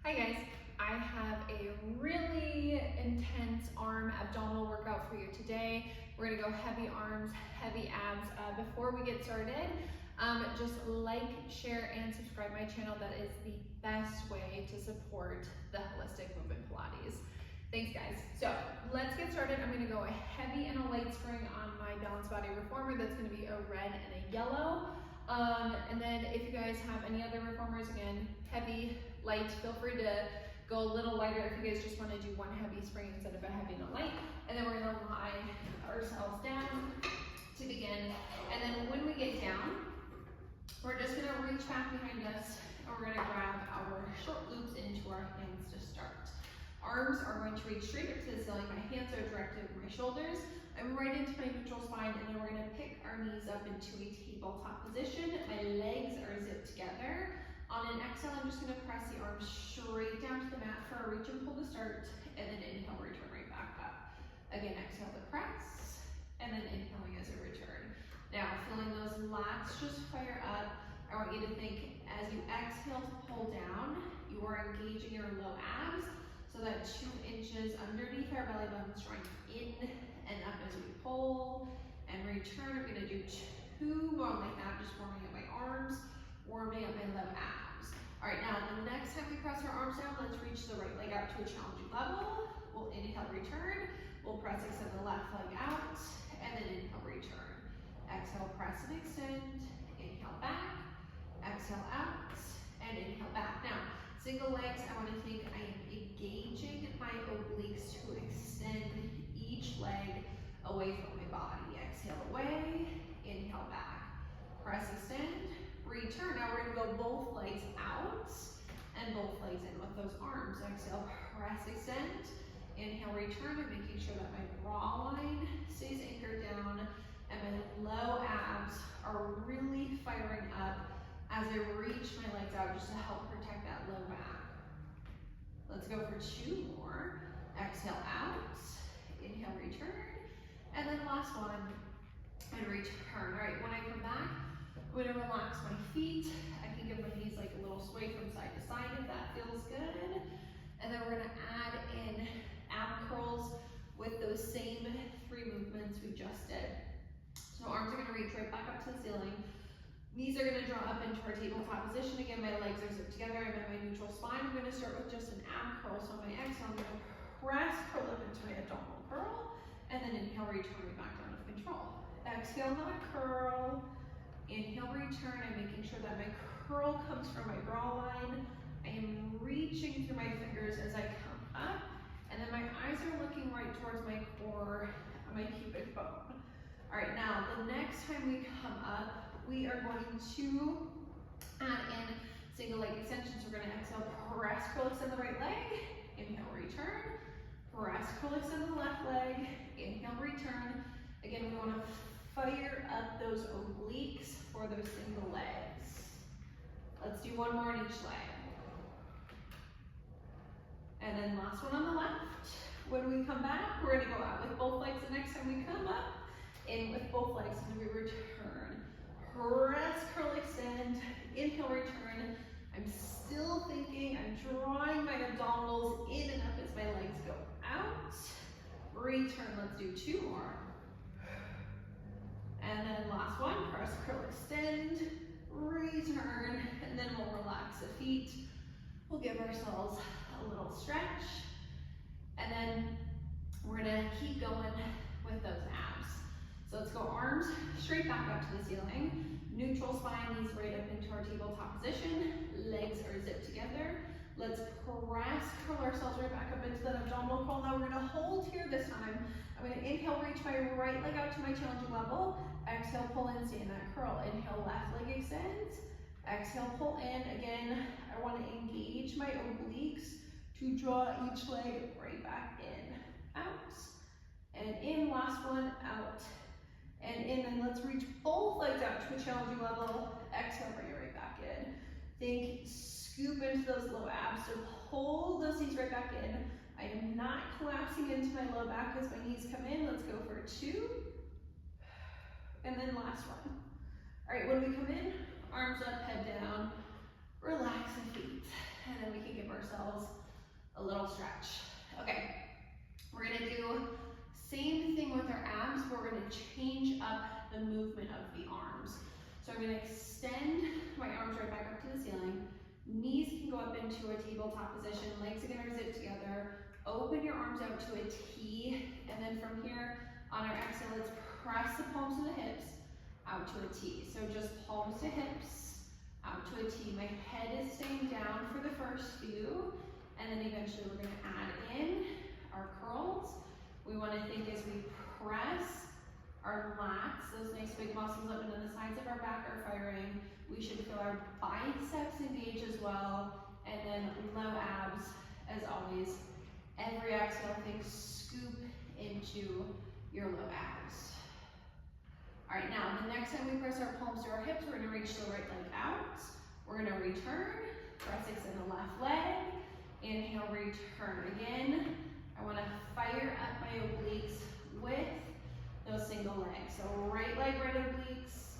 Hi guys, I have a really intense arm abdominal workout for you today. We're gonna go heavy arms, heavy abs. Before we get started, just like, share, and subscribe my channel. That is the best way to support the holistic movement Pilates. Thanks guys. So let's get started. I'm gonna go a heavy and a light spring on my balance body reformer. That's gonna be a red and a yellow. And then if you guys have any other reformers, again, heavy, light, feel free to go a little lighter if you guys just want to do one heavy spring instead of a heavy and a light. And then we're going to lie ourselves down to begin. And then when we get down, we're just going to reach back behind us and we're going to grab our short loops into our hands to start. Arms are going to reach straight up to the ceiling. My hands are directed over my shoulders. I'm right into my neutral spine, and then we're going to pick our knees up into a tabletop position. My legs are zipped together. On an exhale, I'm just going to press the arms straight down to the mat for a reach and pull to start, and then inhale, return right back up. Again, exhale to press, and then inhaling as a return. Now, feeling those lats just fire up, I want you to think as you exhale to pull down, you are engaging your low abs, so that 2 inches underneath our belly button, drawing in and up as we pull and return. I'm gonna do 2 more like that, just warming up my arms, warming up my low abs. All right, now the next time we press our arms down, let's reach the right leg out to a challenging level. We'll inhale, return. We'll press, extend the left leg out, and then inhale, return. Exhale, press and extend. Inhale back, exhale out, and inhale back. Now, single legs, I want to think I am engaging my obliques to extend each leg away from my body. Exhale away, inhale back. Press, extend, return. Now we're going to go both legs out and both legs in with those arms. Exhale, press, extend, inhale, return. I'm making sure that my bra line stays anchored down and my low abs are really firing up as I reach my legs out just to help protect that low back. Let's go for 2 more. Exhale out, inhale, return, and then last one, and return. All right, when I come back, I'm gonna relax my feet. I can give my knees like a little sway from side to side if that feels good. And then we're gonna add in ab curls with those same 3 movements we just did. So arms are gonna reach right back up to the ceiling. Knees are gonna draw up into our tabletop position. Again, my legs are zipped together. I'm at my neutral spine. I'm gonna start with just an ab curl. So on my exhale, I'm gonna press, curl up into my abdominal curl, and then inhale, return me back down with control. Exhale, another curl. Inhale, return. I'm making sure that my curl comes from my bra line. I am reaching through my fingers as I come up, and then my eyes are looking right towards my core, my pubic bone. All right, now the next time we come up, we are going to add in single leg extensions. We're going to exhale, press, curl, extend the right leg. Inhale, return. Press, curl, extend the left leg. Inhale, return. Again, we want to fire up those obliques for those single legs. Let's do 1 more on each leg. And then last one on the left. When we come back, we're going to go out with both legs. The next time we come up, in with both legs, and we return. Press, curl, extend, inhale, return. I'm still thinking, I'm drawing my abdominals in and up as my legs go out. Return, let's do 2 more. And then last one, press, curl, extend, return, and then we'll relax the feet. We'll give ourselves a little stretch, and then we're gonna keep going with those abs. So let's go arms straight back up to the ceiling. Neutral spine, knees right up into our tabletop position. Legs are zipped together. Let's press, curl ourselves right back up into that abdominal curl. Now we're gonna hold here this time. I'm gonna inhale, reach my right leg out to my challenging level. Exhale, pull in, stay in that curl. Inhale, left leg extends. Exhale, pull in. Again, I wanna engage my obliques to draw each leg right back in, out, and in. Last one, out, and in. And let's reach both legs out to a challenging level. Exhale, bring it right back in. Think, scoop into those low abs, so pull those knees right back in. I am not collapsing into my low back as my knees come in. Let's go for 2, and then last one. All right, when we come in, arms up, head down, relax the feet. and then we can give ourselves a little stretch. Okay, we're gonna do same thing with our abs, but we're gonna change up the movement of the arms. So I'm gonna extend my arms right back up to the ceiling. Knees can go up into a tabletop position, legs are gonna zip together. Open your arms out to a T, and then from here, on our exhale, let's press the palms to the hips, out to a T. So just palms to hips, out to a T. My head is staying down for the first few, and then eventually we're gonna add in our curls. We wanna think as we press our lats, those nice big muscles up into the sides of our back are firing. We should feel our biceps engage as well, and then low abs as always. Every exhale, think scoop into your low abs. All right, now the next time we press our palms to our hips, we're gonna reach the right leg out. We're gonna return, press extend the left leg. Inhale, return again. I wanna fire up my obliques with those single legs. So right leg, right obliques,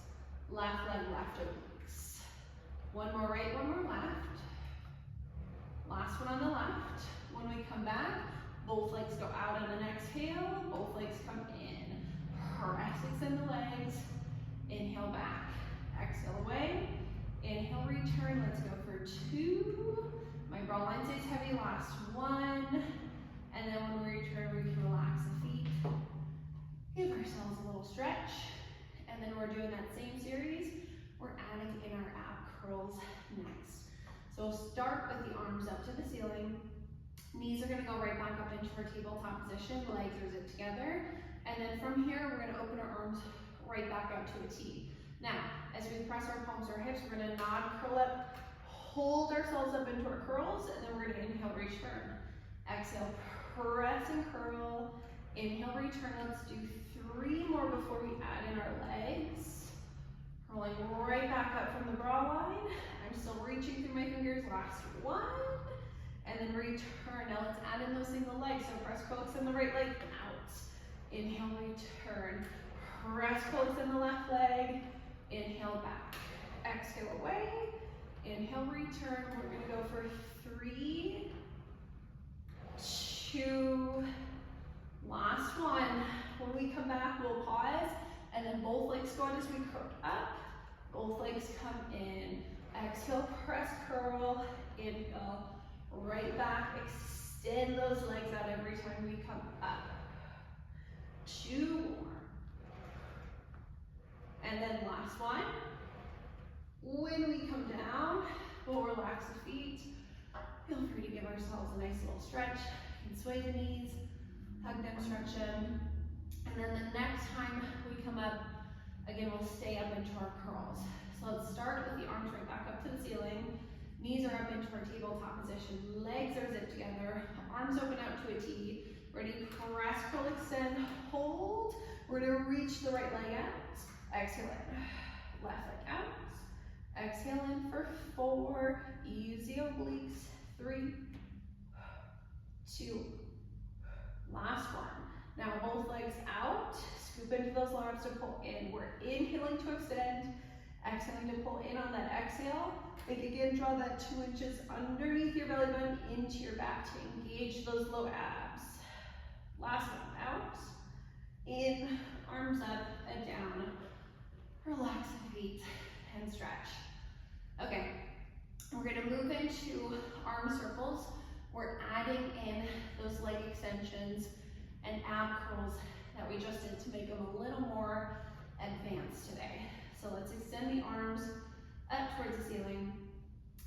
left leg, left obliques. One more right, one more left. Last one on the left. When we come back, both legs go out on an exhale, both legs come in. Press, extend the legs. Inhale back, exhale away. Inhale, return. Let's go for 2. My bra line stays heavy, last 1. And then when we return, we can relax the feet. Give ourselves a little stretch. And then we're doing that same series. We're adding in our ab curls next. So start with the arms up to the ceiling. Knees are gonna go right back up into our tabletop position. Legs are zipped together. And then from here, we're gonna open our arms right back out to a T. Now, as we press our palms to our hips, we're gonna nod, curl up, hold ourselves up into our curls, and then we're gonna inhale, return. Exhale, press and curl. Inhale, return. Let's do 3 more before we add in our legs. Rolling right back up from the bra line. I'm still reaching through my fingers. Last 1. And then return. Now let's add in those single legs. So press, curl, extend the right leg out. Inhale, return. Press, curl, extend the left leg. Inhale, back. Exhale away. Inhale, return. We're gonna go for 3, 2, last 1. When we come back, we'll pause, and then both legs go on as we curl up. Both legs come in. Exhale, press, curl. Inhale, right back. Extend those legs out every time we come up. 2 more. And then last 1. When we come down, we'll relax the feet. Feel free to give ourselves a nice little stretch. You can sway the knees, hug them, stretch them. And then the next time we come up, again, we'll stay up into our curls. So let's start with the arms right back up to the ceiling. Knees are up into our tabletop position. Legs are zipped together. Arms open out to a T. Ready, press, curl, extend, hold. We're gonna reach the right leg out. Exhale in. Left leg out. Exhale in for 4. Use the obliques. 3, 2, last 1. Now both legs out. Scoop into those low abs to pull in. We're inhaling to extend. Exhaling to pull in on that exhale. Think again, draw that 2 inches underneath your belly button into your back to engage those low abs. Last one, out. In, arms up and down. Relax the feet and stretch. Okay, we're gonna move into arm circles. We're adding in those leg extensions and ab curls that we just did to make them a little more advanced today. So let's extend the arms up towards the ceiling.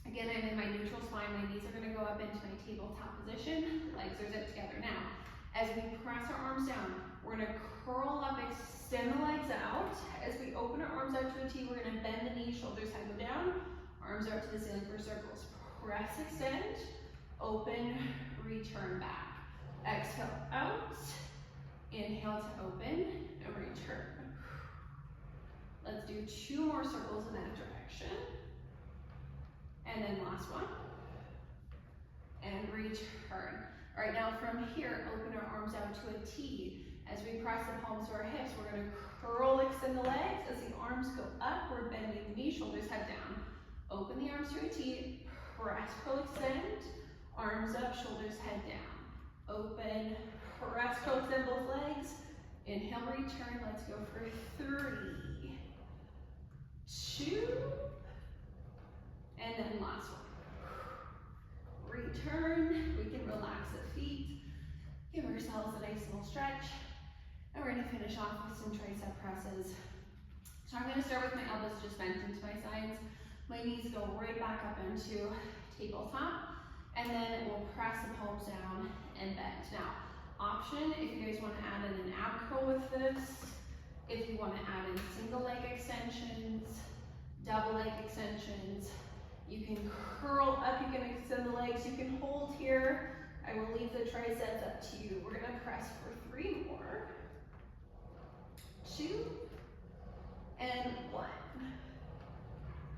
Again, I'm in my neutral spine. My knees are gonna go up into my tabletop position. Legs are zipped together. Now, as we press our arms down, we're gonna curl up, extend the legs out. As we open our arms out to a T, we're gonna bend the knees, shoulders head go down, arms out to the ceiling for circles. Press, extend, open, return back. Exhale out, inhale to open, and return. Let's do 2 more circles in that direction. And then last one. And return. All right, now from here, open our arms out to a T. As we press the palms to our hips, we're gonna curl, extend the legs. As the arms go up, we're bending the knees, shoulders head down. Open the arms to a T, press, co-extend, arms up, shoulders head down. Open, press, co-extend both legs. Inhale, return, let's go for 3, 2, and then last one. Return, we can relax the feet, give ourselves a nice little stretch, and we're gonna finish off with some tricep presses. So I'm gonna start with my elbows just bent into my sides. My knees go right back up into tabletop, and then we'll press the palms down and bend. Now, option if you guys want to add in an ab curl with this, if you want to add in single leg extensions, double leg extensions, you can curl up, you can extend the legs, you can hold here. I will leave the triceps up to you. We're gonna press for 3 more, 2, and 1.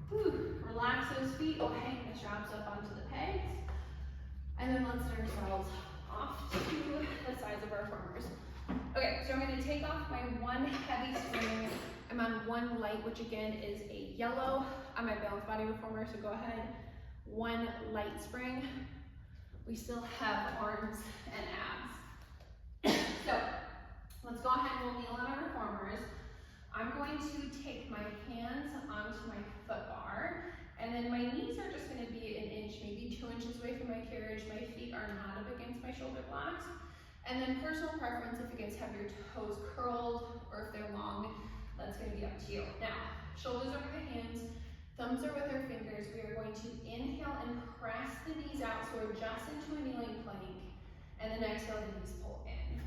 Whew. Relax those feet, we'll hang the straps up onto the pegs, and then let's set ourselves off to the sides of our formers. Okay, so I'm going to take off my one heavy spring. I'm on one light, which again is a yellow on my balanced body reformer, so go ahead. One light spring. We still have arms and abs. So let's go ahead and we'll kneel on our reformers. I'm going to take my hands onto my foot bar, and then my knees are just going to be 1 inch, maybe 2 inches away from my carriage. My feet are not up against my shoulder blocks. And then personal preference, if you guys have your toes curled or if they're long, that's going to be up to you. Now, shoulders over the hands, thumbs are with our fingers. We are going to inhale and press the knees out, so adjust into a kneeling plank, and then exhale, the knees pull in.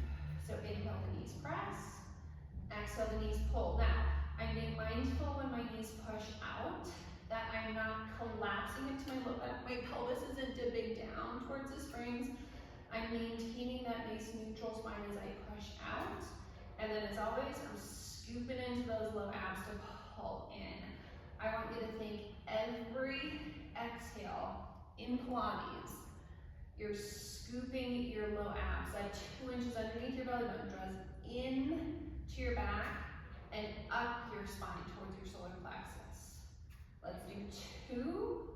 So inhale, the knees press. Exhale, the knees pull. Now, I'm being mindful when my knees push out that I'm not collapsing into my low back. My pelvis isn't dipping down towards the springs. I'm maintaining that nice neutral spine as I push out. And then as always, I'm scooping into those low abs to pull in. I want you to think every exhale in Pilates, you're scooping your low abs, like 2 inches underneath your belly button, draws in to your back and up your spine towards your solar plexus. Let's do 2.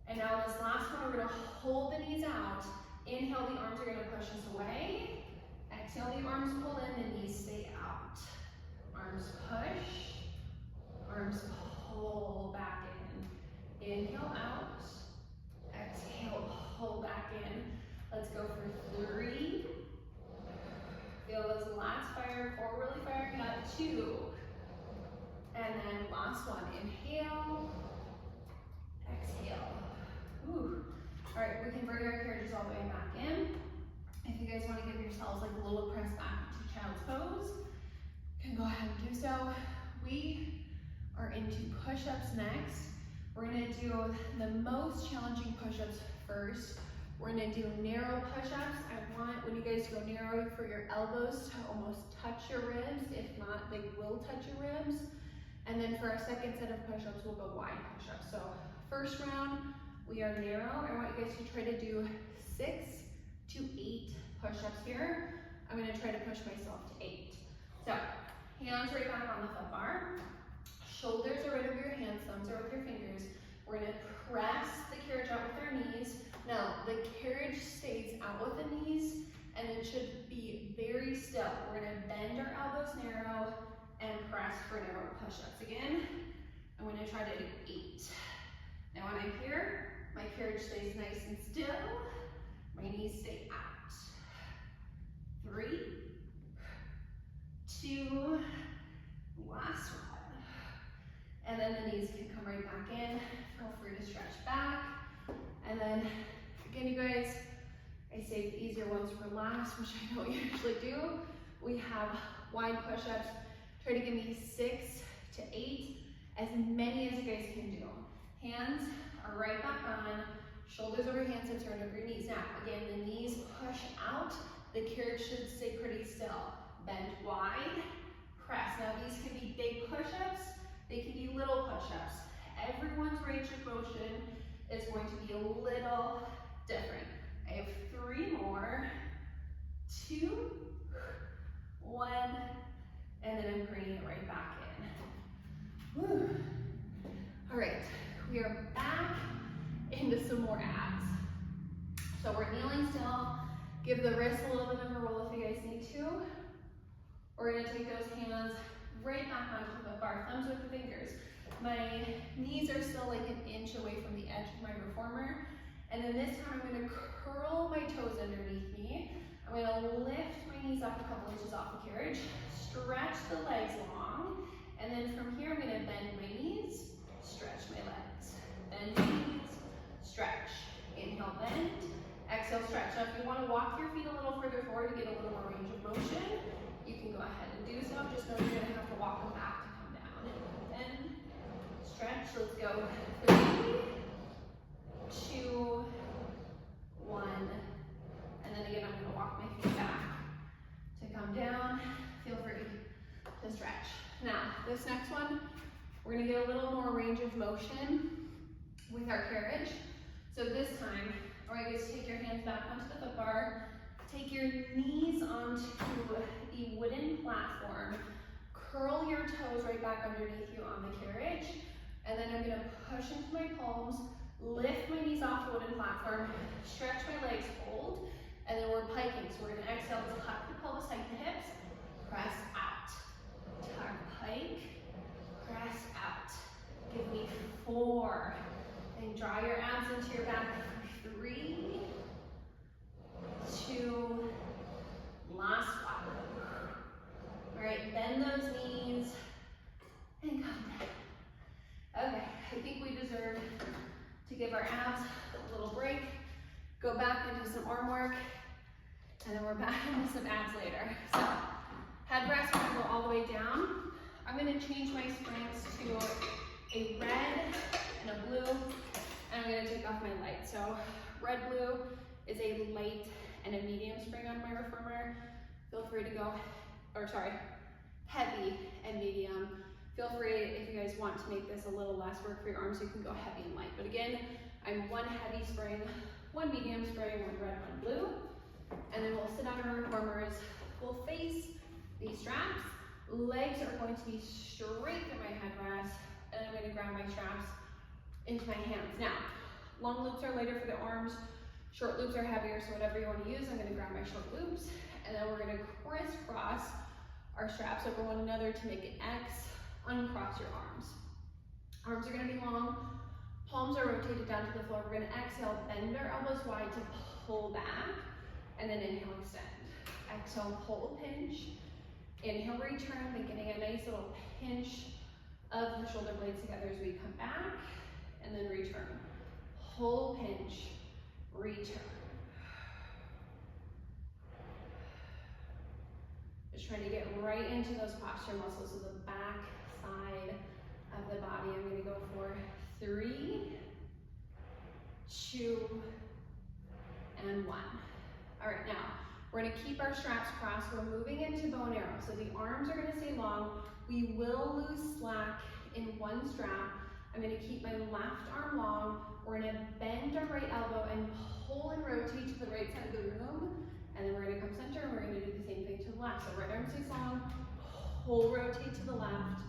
And now this last one, we're gonna hold the knees out. Inhale, the arms are gonna push us away. Exhale, the arms pull in, the knees stay out. Arms push, arms pull back in. Inhale out, exhale, pull back in. Let's go for 3. Feel those lats fire, 4 really firing up, 2. And then last one, inhale, exhale. Ooh. All right, we can bring our carriages all the way back in. If you guys want to give yourselves like a little press back into child's pose, you can go ahead and do so. We are into push-ups next. We're gonna do the most challenging push-ups first. We're gonna do narrow push-ups. I want, when you guys go narrow, for your elbows to almost touch your ribs. If not, they will touch your ribs. And then for our second set of push-ups, we'll go wide push-ups. So first round, we are narrow. I want you guys to try to do 6 to 8 push-ups here. I'm gonna try to push myself to 8. So, hands right back on the foot bar. Shoulders are right over your hands, thumbs are with your fingers. We're gonna press the carriage out with our knees. Now, the carriage stays out with the knees, and it should be very still. We're gonna bend our elbows narrow and press for narrow push-ups. Again, I'm gonna try to do 8. Now when I'm here, my carriage stays nice and still. My knees stay out. 3, 2, last one. And then the knees can come right back in. Feel free to stretch back. And then, again, you guys, I save the easier ones for last, which I don't usually do. We have wide push-ups. Try to give me 6 to 8, as many as you guys can do. Hands are right back on, shoulders over hands, hips right over your knees. Now, again, the knees push out, the carriage should stay pretty still. Bend wide, press. Now, these can be big push-ups, they can be little push-ups. Everyone's range of motion is going to be a little different. I have 3 more, 2, 1, and then I'm bringing it right back in. Woo. All right, we are back in stand still. Give the wrists a little bit of a roll if you guys need to. We're gonna take those hands right back onto the bar, thumbs with the fingers. My knees are still like an inch away from the edge of my reformer. And then this time I'm gonna curl my toes underneath me. I'm gonna lift my knees up a couple inches off the carriage, stretch the legs long, and then from here I'm gonna bend my knees, stretch my legs. Bend my knees, stretch. Inhale, bend. Exhale, stretch. Now if you wanna walk your feet a little further forward to get a little more range of motion, you can go ahead and do so. Just know you're gonna have to walk them back to come down. Bend, stretch. Let's go. 3, 2, 1. And then again, I'm gonna walk my feet back to come down. Feel free to stretch. Now, this next one, we're gonna get a little more range of motion with our carriage. So this time, I want you guys to take your hands back onto the foot bar, take your knees onto a wooden platform, curl your toes right back underneath you on the carriage, and then I'm gonna push into my palms, lift my knees off the wooden platform, stretch my legs, hold, and then we're piking. So we're gonna exhale, tuck the pelvis, hike the hips, press out. Tuck, pike, press out. Give me 4. And draw your abs into your back. 3, 2, last one. All right, bend those knees and come down. Okay, I think we deserve to give our abs a little break. Go back into some arm work, and then we're back into some abs later. So, head rest, we're gonna go all the way down. I'm gonna change my springs to a red and a blue, and I'm gonna take off my light. So, red, blue is a light and a medium spring on my reformer. Feel free to go, or sorry, heavy and medium. Feel free, if you guys want to make this a little less work for your arms, you can go heavy and light. But again, I'm 1 heavy spring, 1 medium spring, 1 red, 1 blue. And then we'll sit on our reformers. We'll face these straps. Legs are going to be straight to my headrest, and I'm going to ground my straps into my hands. Now, long loops are lighter for the arms, short loops are heavier, so whatever you want to use, I'm going to grab my short loops, and then we're going to crisscross our straps over one another to make an X. Uncross your arms. Arms are going to be long, palms are rotated down to the floor. We're going to exhale, bend our elbows wide to pull back, and then inhale, extend. Exhale, pull, pinch. Inhale, return, getting a nice little pinch of the shoulder blades together as we come back, and then return. Pull, pinch, return. Just trying to get right into those posture muscles of the back side of the body. I'm going to go for 3, 2, and 1. All right, now we're going to keep our straps crossed. We're moving into bow and arrow. So the arms are going to stay long. We will lose slack in one strap. I'm going to keep my left arm long. We're going to bend our right elbow and pull and rotate to the right side of the room. And then we're going to come center, and we're going to do the same thing to the left. So right arm stays long, pull, rotate to the left,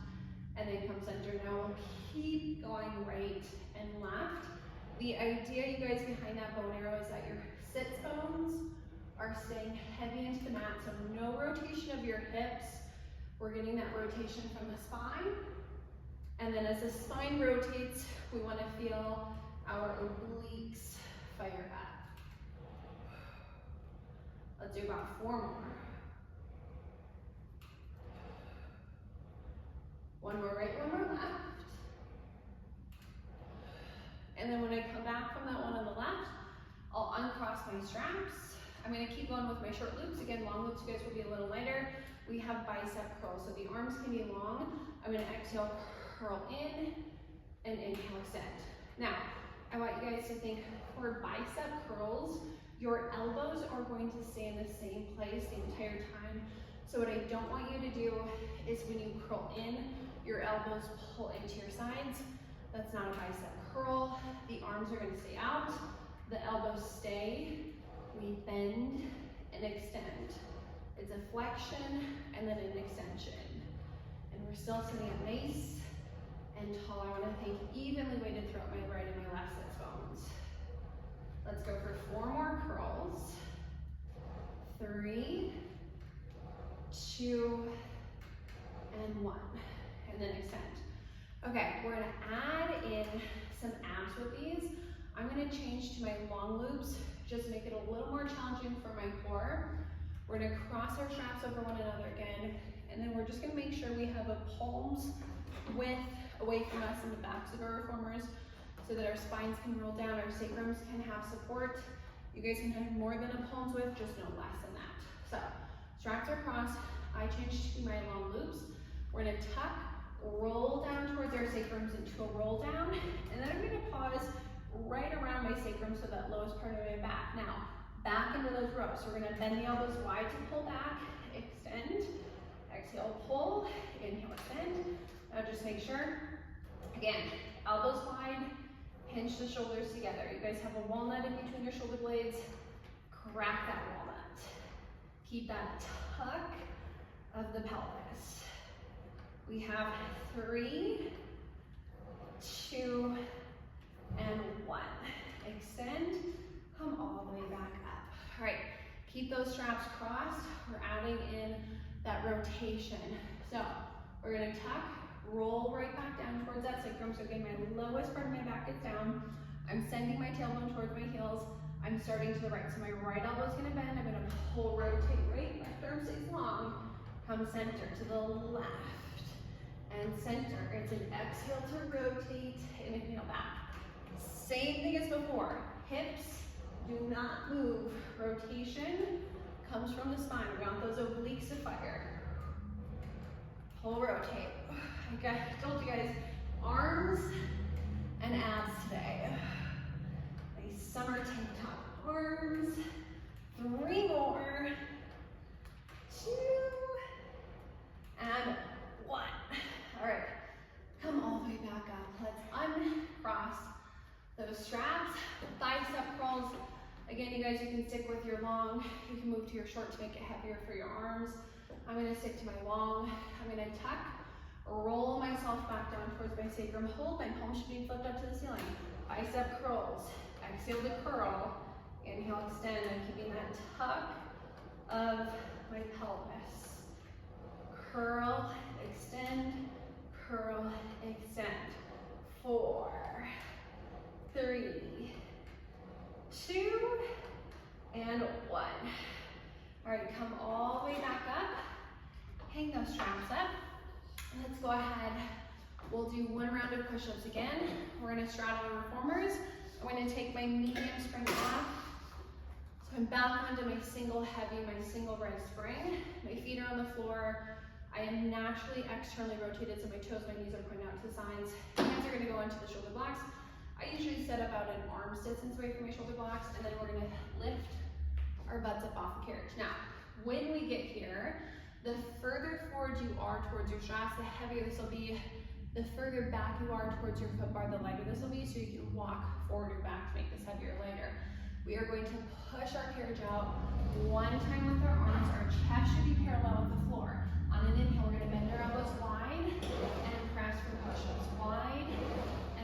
and then come center. Now we'll keep going right and left. The idea, you guys, behind that bow and arrow is that your sits bones are staying heavy into the mat, so no rotation of your hips. We're getting that rotation from the spine. And then as the spine rotates, we want to feel our obliques fire up. Let's do about 4 more. 1 more right, 1 more left. And then when I come back from that one on the left, I'll uncross my straps. I'm going to keep going with my short loops. Again, long loops, you guys, will be a little lighter. We have bicep curls, so the arms can be long. I'm going to exhale, curl in, and inhale, extend. Now, I want you guys to think for bicep curls, your elbows are going to stay in the same place the entire time. So what I don't want you to do is when you curl in, your elbows pull into your sides. That's not a bicep curl. The arms are going to stay out. The elbows stay. We bend and extend. It's a flexion and then an extension. And we're still sitting up nice and tall. I want to think evenly weighted throughout my right and my left sits bones. Let's go for 4 more curls. 3, 2, and 1. And then extend. Okay, we're gonna add in some abs with these. I'm gonna change to my long loops, just make it a little more challenging for my core. We're gonna cross our straps over one another again, and then we're just gonna make sure we have a palms width away from us in the backs of our reformers so that our spines can roll down, our sacrums can have support. You guys can have more than a palms width, just no less than that. So, straps are crossed. I changed to my long loops. We're gonna tuck, roll down towards our sacrums into a roll down, and then I'm gonna pause right around my sacrum, so that lowest part of my back. Now, back into those rows. So we're gonna bend the elbows wide to pull back, extend, exhale, pull, inhale, extend. Now just make sure, again, elbows wide, hinge the shoulders together. You guys have a walnut in between your shoulder blades, crack that walnut. Keep that tuck of the pelvis. We have 3, 2, and 1. Extend, come all the way back up. All right, keep those straps crossed. We're adding in that rotation. So we're gonna tuck, roll right back down towards that sacrum. So again, my lowest part of my back is down. I'm sending my tailbone towards my heels. I'm starting to the right. So my right elbow is gonna bend. I'm gonna pull, rotate right, left arm stays long. Come center to the left and center. It's an exhale to rotate and inhale back. Same thing as before. Hips do not move. Rotation comes from the spine. We want those obliques to fire. Pull, rotate. I told you guys, arms and abs today. A summer tank top. Arms. 3 more. 2. And 1. All right. Come all the way back up. Let's uncross those straps. Bicep curls. Again, you guys, you can stick with your long. You can move to your short to make it heavier for your arms. I'm gonna stick to my long. I'm gonna tuck, roll myself back down towards my sacrum. Hold, my palms should be flipped up to the ceiling. Bicep curls. Exhale to curl. Inhale, extend. I'm keeping that tuck of my pelvis. Curl, extend, curl, extend. 4, 3, 2, and 1. All right, come all the way back up. Hang those straps up. Let's go ahead. We'll do 1 round of push-ups again. We're gonna straddle our reformers. I'm gonna take my medium spring off. So I'm back onto my single heavy, my single red spring. My feet are on the floor. I am naturally externally rotated, so my toes, my knees are pointing out to the sides. Hands are gonna go into the shoulder blocks. I usually set about an arm's distance away from my shoulder blocks, and then we're gonna lift our butts up off the carriage. Now, when we get here, the further forward you are towards your straps, the heavier this will be. The further back you are towards your foot bar, the lighter this will be, so you can walk forward or back to make this heavier or lighter. We are going to push our carriage out 1 time with our arms. Our chest should be parallel with the floor. On an inhale, we're gonna bend our elbows wide and press for push-ups. Wide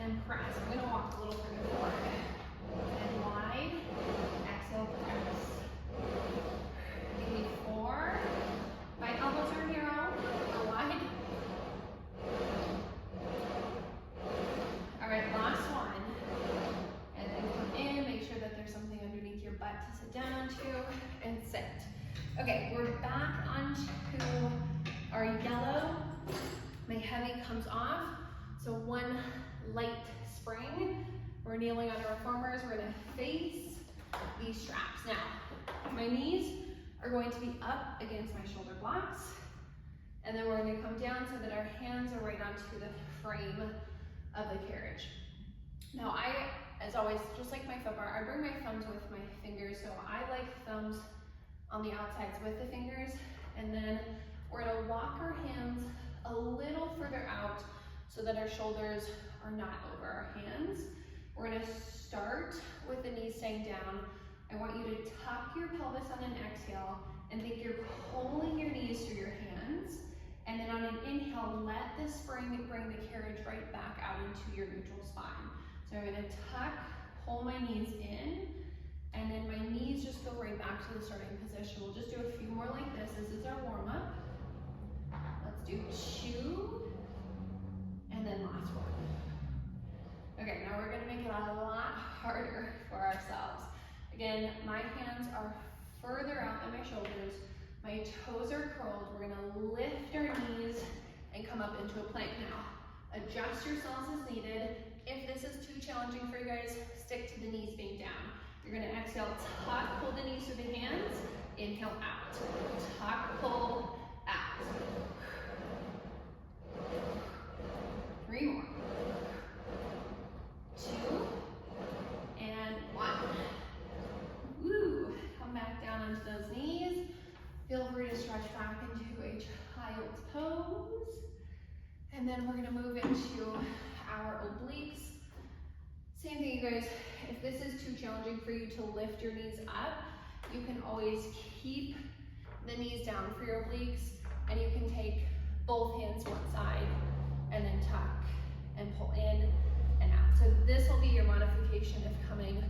and press. I'm gonna walk a little further forward. And wide, exhale, press. Give me 4. My elbows are narrow, or wide. All right, last one. And then come in, make sure that there's something underneath your butt to sit down onto, and sit. Okay, we're back onto our yellow. My heavy comes off. So 1 light spring. We're kneeling on our reformers. We're gonna face these straps. Now, my knees are going to be up against my shoulder blocks. And then we're gonna come down so that our hands are right onto the frame of the carriage. Now as always, just like my foot bar, I bring my thumbs with my fingers. So I like thumbs on the outsides with the fingers. And then we're gonna walk our hands a little further out so that our shoulders are not over our hands. We're gonna start with the knees staying down. I want you to tuck your pelvis on an exhale and think you're pulling your knees through your hands. And then on an inhale, let the spring bring the carriage right back out into your neutral spine. So I'm gonna tuck, pull my knees in, And then my knees just go right back to the starting position. We'll just do a few more like this. This is our warm up. Let's do 2, and then last one. Okay, now we're gonna make it a lot harder for ourselves. Again, my hands are further out than my shoulders. My toes are curled. We're gonna lift our knees and come up into a plank now. Adjust yourselves as needed. If this is too challenging for you guys, stick to the knees being down. You're gonna exhale, tuck, pull the knees through the hands. Inhale out. Tuck, pull, out. 3 more. 2, and 1. Woo! Come back down into those knees. Feel free to stretch back into a child's pose. And then we're gonna move into our obliques. Same thing, you guys. If this is too challenging for you to lift your knees up, you can always keep the knees down for your obliques, and you can take both hands one side and then tuck and pull in and out. So this will be your modification if coming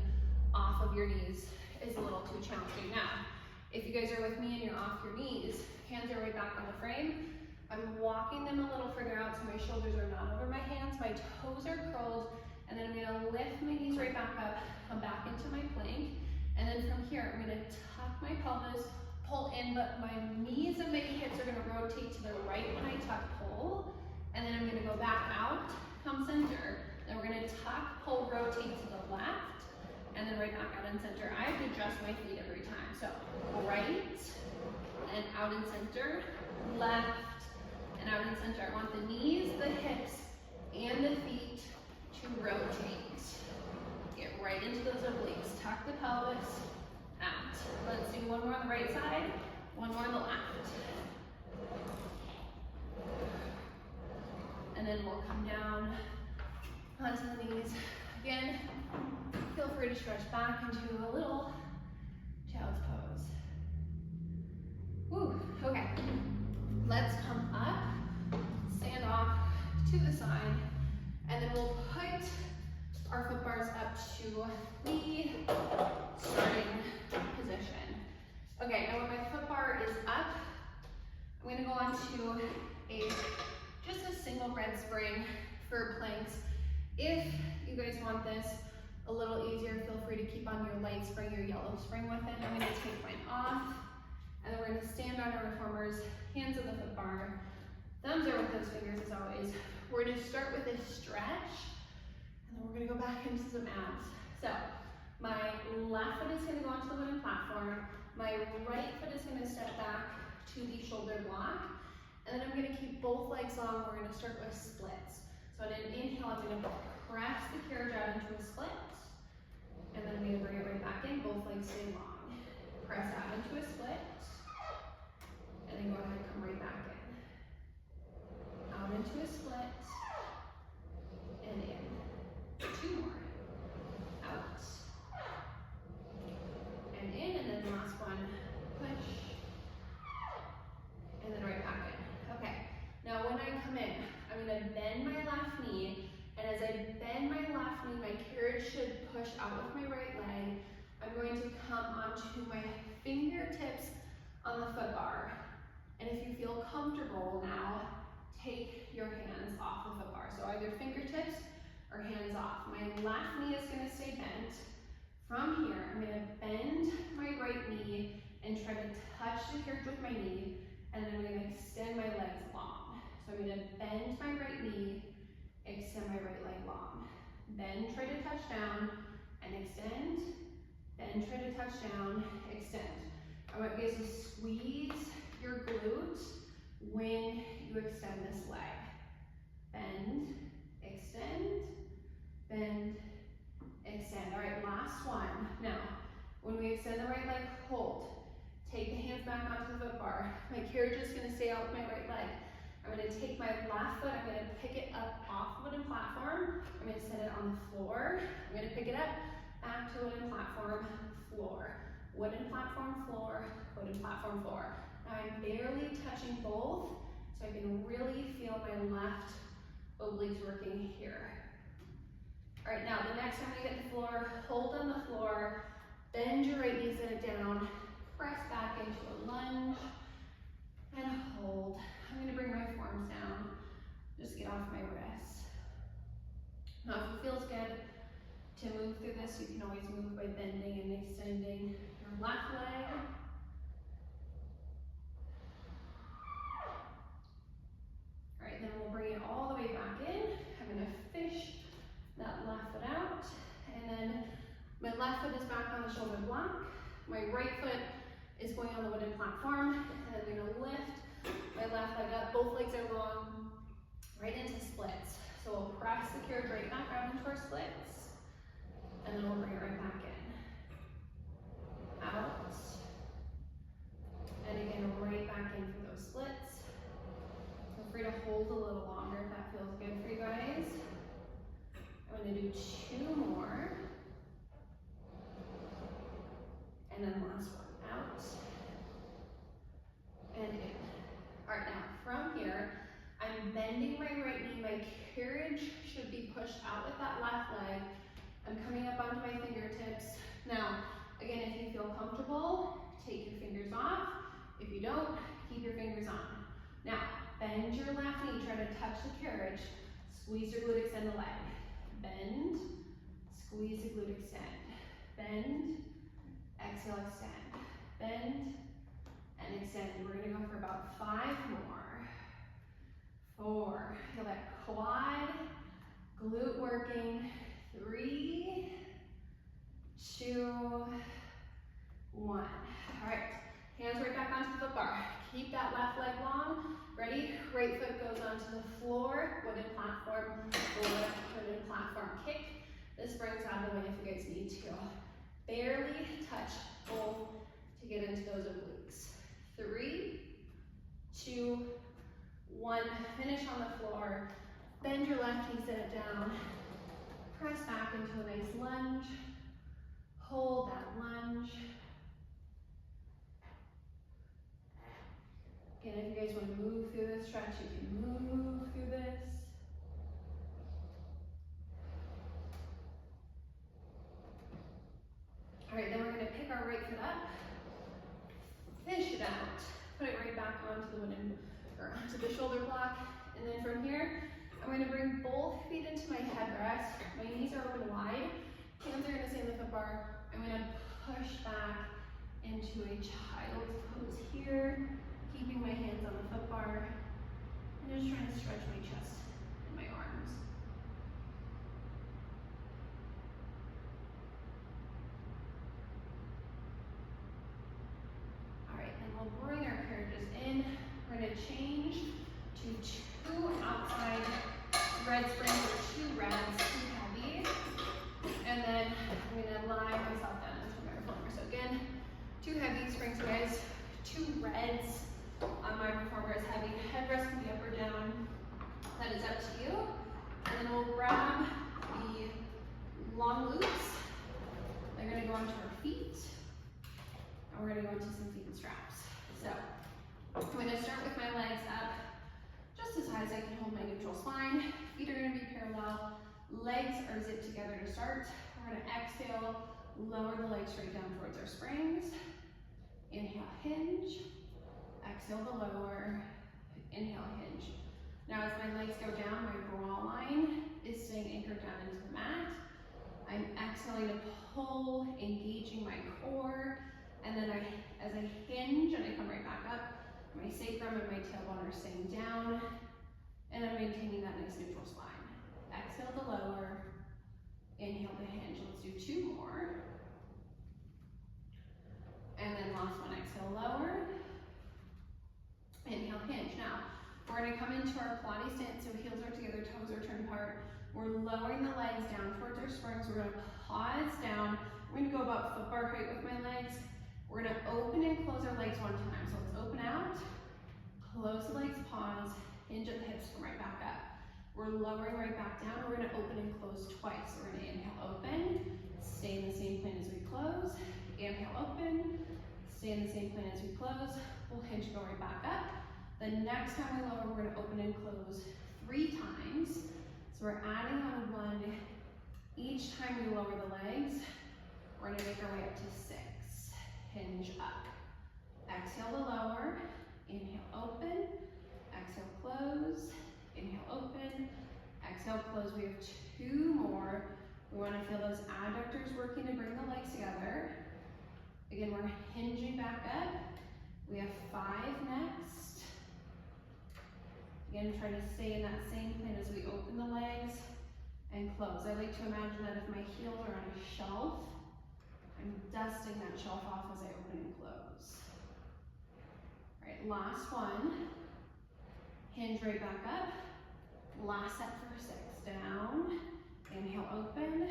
off of your knees is a little too challenging. Now, if you guys are with me and you're off your knees, hands are right back on the frame. I'm walking them a little further out so my shoulders are not over my hands, my toes are curled, and then I'm gonna lift my knees right back up, come back into my plank, and then from here, I'm gonna tuck my pelvis, pull in, but my knees and my hips are gonna rotate to the right when I tuck, pull, and then I'm gonna go back out, come center, then we're gonna tuck, pull, rotate to the left, and then right back out in center. I have to adjust my feet every time. So right, and out in center, left, and out in center. I want the knees, the hips, and the feet to rotate. Get right into those obliques. Tuck the pelvis, out. Let's do one more on the right side, one more on the left. And then we'll come down onto the knees. Again, feel free to stretch back into a little child's pose. Woo, okay. Let's come up, stand off to the side, and then we'll put our foot bars up to the starting position. Okay, now when my foot bar is up, I'm gonna go on to just a single red spring for planks. If you guys want this a little easier, feel free to keep on your light spring, your yellow spring with it. I'm gonna take mine off, and then we're gonna stand on our reformers, hands on the foot bar, thumbs are with those fingers as always. We're gonna start with a stretch, and then we're gonna go back into some abs. So, my left foot is gonna go onto the wooden platform, my right foot is gonna step back to the shoulder block, and then I'm gonna keep both legs long. We're gonna start with splits. So on an inhale, I'm gonna press the carriage out into a split, and then I'm gonna bring it right back in, both legs stay long. Press out into a split, and then go ahead and come right back in. Out into a split, and in. 2 more. Out, and in, and then last one, push, and then right back in. Okay, now when I come in, I'm gonna bend my left knee, and as I bend my left knee, my carriage should push out with my right leg. I'm going to come onto my fingertips on the foot bar. And if you feel comfortable now, take your hands off the foot bar. So either fingertips or hands off. My left knee is gonna stay bent. From here, I'm gonna bend my right knee and try to touch the carriage with my knee, and then I'm gonna extend my legs long. So I'm gonna bend my right knee, extend my right leg long. Then try to touch down and extend. Then try to touch down, extend. I want you guys to squeeze your glute when you extend this leg. Bend, extend, bend, extend. All right, last one. Now, when we extend the right leg, hold. Take the hands back onto the foot bar. My carriage is gonna stay out with my right leg. I'm gonna take my left foot, I'm gonna pick it up off the wooden platform. I'm gonna set it on the floor. I'm gonna pick it up, back to wooden platform, floor. Wooden platform, floor, wooden platform, floor. Now I'm barely touching both, so I can really feel my left obliques working here. All right, now the next time we hit the floor, hold on the floor, Bend your right knee, set it down. Press back into a lunge and hold. I'm gonna bring my forearms down. Just get off my wrists. Now if it feels good to move through this, you can always move by bending and extending your left leg. All right, then we'll bring it all the way back in. I'm gonna fish that left foot out, and then my left foot is back on the shoulder block. My right foot is going on the wooden platform, and I'm gonna lift my left leg up. Both legs are long, right into splits. So we'll press the carriage right back out into our splits, and then we'll bring it right back in. Out. And again, right back in for those splits. Feel free to hold a little longer if that feels good for you guys. I'm gonna do 2 more. And then last one, out. And in. All right, now from here, I'm bending my right knee. My carriage should be pushed out with that left leg. I'm coming up onto my fingertips. Now, again, if you feel comfortable, take your fingers off. If you don't, keep your fingers on. Now, bend your left knee, try to touch the carriage. Squeeze your glute, extend the leg. Bend, squeeze the glute, extend. Bend, exhale, extend. Bend, and extend. We're gonna go for about 5 more. 4, feel that quad, glute working. 3, 2, 1. All right, hands right back onto the foot bar. Keep that left leg long. Ready? Right foot goes onto the floor, wooden platform, wooden platform kick. This brings out of the way if you guys need to. Barely touch both to get into those obliques. 3, 2, 1. Finish on the floor. Bend your left knee, sit it down. Press back into a nice lunge. Hold that lunge. Again, if you guys want to move through this stretch, you can move through this. All right, then we're going to pick our right foot up, fish it out, put it right back onto the wooden, or onto the shoulder block, and then from here, I'm going to bring both feet into my headrest. My knees are open wide. Hands are going to stay on the foot bar. I'm going to push back into a child's pose here, keeping my hands on the foot bar, and just trying to stretch my chest and my arms. All right, and we'll bring our carriages in. We're going to change to 2 outside red springs or 2 reds, 2 heavy. And then I'm going to lie myself down into my reformer. So again, 2 heavy springs, guys, 2 reds on my reformer is heavy. Headrest can be up or down. That is up to you. And then we'll grab the long loops. They're going to go onto our feet. And we're going to go into some feet and straps. So I'm going to start with my legs up just as high as I can hold my neutral spine. Feet are going to be parallel. Legs are zipped together to start. We're going to exhale, lower the legs straight down towards our springs. Inhale, hinge. Exhale to lower. Inhale, hinge. Now as my legs go down, my bra line is staying anchored down into the mat. I'm exhaling to pull, engaging my core. And then as I hinge and I come right back up, my sacrum and my tailbone are staying down. And I'm maintaining that nice neutral spine. Exhale to lower, inhale to hinge. Let's do 2 more. And then last one, exhale, lower. Inhale, hinge. Now, we're going to come into our Pilates stance, so heels are together, toes are turned apart. We're lowering the legs down towards our springs. We're going to pause down. We're going to go about foot bar height with my legs. We're going to open and close our legs 1 time. So let's open out, close the legs, pause, hinge at the hips, come right back up. We're lowering right back down. We're going to open and close twice. So we're going to inhale, open, stay in the same plane as we close. Inhale, open, stay in the same plane as we close. We'll hinge, go right back up. The next time we lower, we're going to open and close 3 times. So we're adding on 1 each time we lower the legs. We're gonna make our way up to 6. Hinge up. Exhale to lower. Inhale, open. Exhale, close. Inhale, open. Exhale, close. We have 2 more. We want to feel those adductors working to bring the legs together. Again, we're hinging back up. We have 5 next. Again, try to stay in that same plane as we open the legs and close. I like to imagine that if my heels are on a shelf, I'm dusting that shelf off as I open and close. All right, last one. Hinge right back up. Last set for 6. Down. Inhale, open.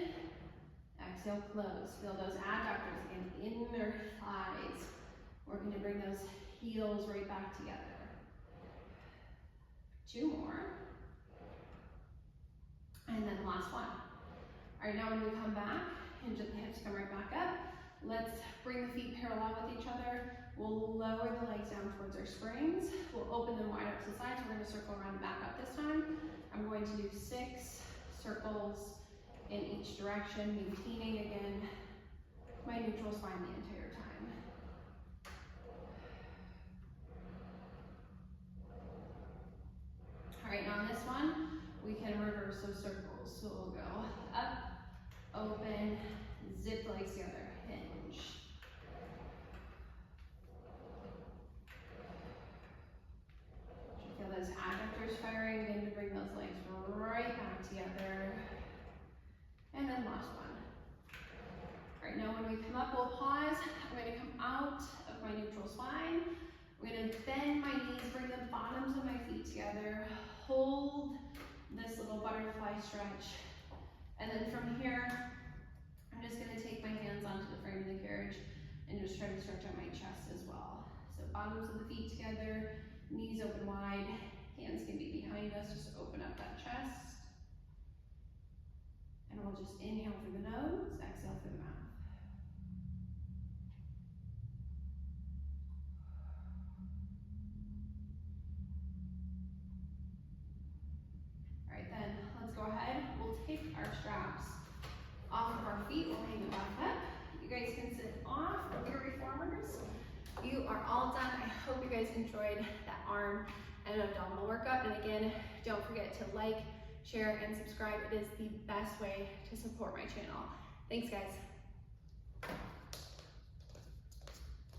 Exhale, close. Feel those adductors again in their thighs. We're going to bring those heels right back together. 2 more. And then last one. All right, now when we come back, hinge at the hips, come right back up. Let's bring the feet parallel with each other. We'll lower the legs down towards our springs. We'll open them wide up to the sides. We're going to circle around and back up this time. I'm going to do 6 circles in each direction, maintaining again my neutral spine the entire time. All right, now on this one, we can reverse those circles. So we'll go up, open, zip the legs together, hinge. Feel those adductors firing, again to bring those legs right back together. And then last one. All right, now when we come up, we'll pause. I'm going to come out of my neutral spine. I'm going to bend my knees, bring the bottoms of my feet together, hold this little butterfly stretch. And then from here, I'm just going to take my hands onto the frame of the carriage and just try to stretch out my chest as well. So bottoms of the feet together, knees open wide, hands can be behind us, just open up that chest. And we'll just inhale through the nose, exhale through the mouth. All right, then let's go ahead. We'll take our straps off of our feet. We'll hang them back up. You guys can sit off, your reformers. You are all done. I hope you guys enjoyed that arm and abdominal workout. And again, don't forget to like, share, and subscribe. It is the best way to support my channel. Thanks, guys.